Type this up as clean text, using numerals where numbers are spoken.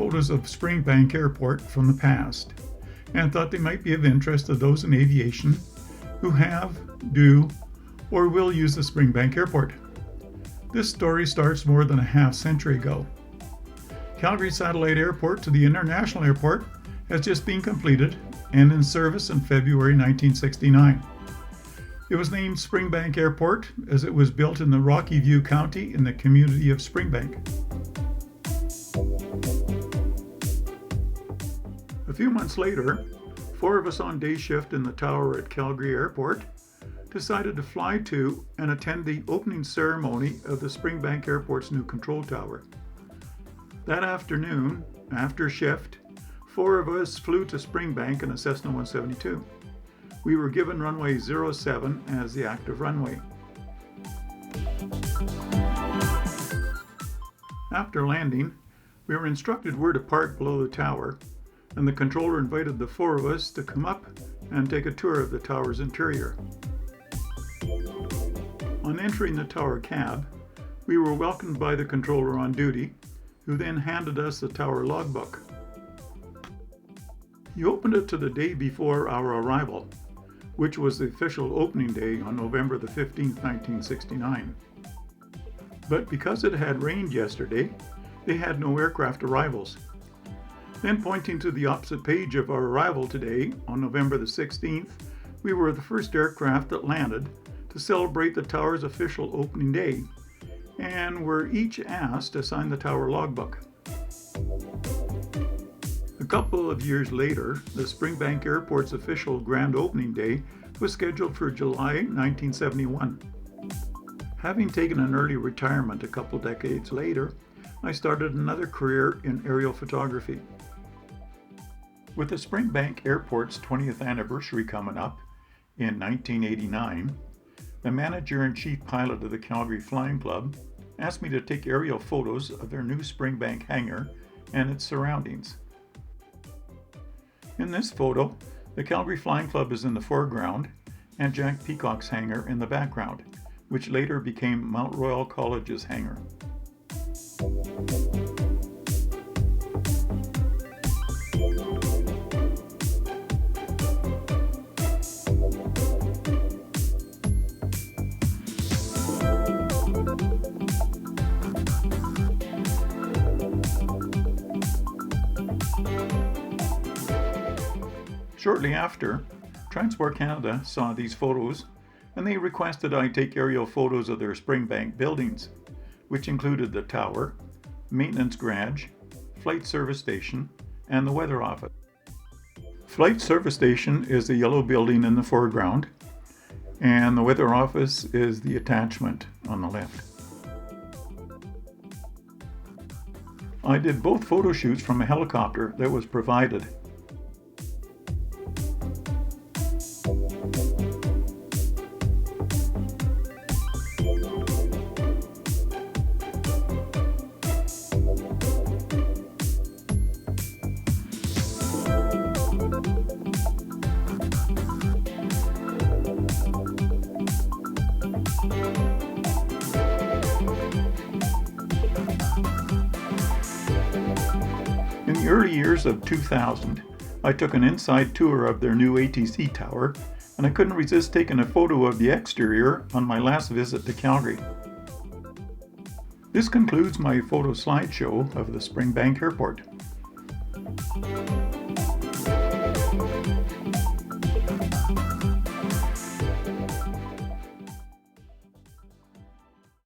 photos of Springbank Airport from the past and thought they might be of interest to those in aviation who have, do, or will use the Springbank Airport. This story starts more than a half century ago. Calgary Satellite Airport to the International Airport has just been completed and in service in February 1969. It was named Springbank Airport as it was built in the Rocky View County in the community of Springbank. A few months later, 4 of us on day shift in the tower at Calgary Airport decided to fly to and attend the opening ceremony of the Springbank Airport's new control tower. That afternoon, after shift, 4 of us flew to Springbank in a Cessna 172. We were given runway 07 as the active runway. After landing, we were instructed where to park below the tower, and the controller invited the 4 of us to come up and take a tour of the tower's interior. On entering the tower cab, we were welcomed by the controller on duty, who then handed us the tower logbook. He opened it to the day before our arrival, which was the official opening day on November the 15th, 1969. But because it had rained yesterday, they had no aircraft arrivals. Then pointing to the opposite page of our arrival today, on November the 16th, we were the first aircraft that landed to celebrate the tower's official opening day, and were each asked to sign the tower logbook. A couple of years later, the Springbank Airport's official grand opening day was scheduled for July 1971. Having taken an early retirement a couple decades later, I started another career in aerial photography. With the Springbank Airport's 20th anniversary coming up in 1989, the manager-in-chief pilot of the Calgary Flying Club asked me to take aerial photos of their new Springbank Hangar and its surroundings. In this photo, the Calgary Flying Club is in the foreground and Jack Peacocks Hangar in the background, which later became Mount Royal College's hangar. Shortly after, Transport Canada saw these photos and they requested I take aerial photos of their Springbank buildings, which included the tower, maintenance garage, flight service station, and the weather office. Flight service station is the yellow building in the foreground, and the weather office is the attachment on the left. I did both photo shoots from a helicopter that was provided. In the early years of 2000, I took an inside tour of their new ATC tower, and I couldn't resist taking a photo of the exterior on my last visit to Calgary. This concludes my photo slideshow of the Springbank Airport.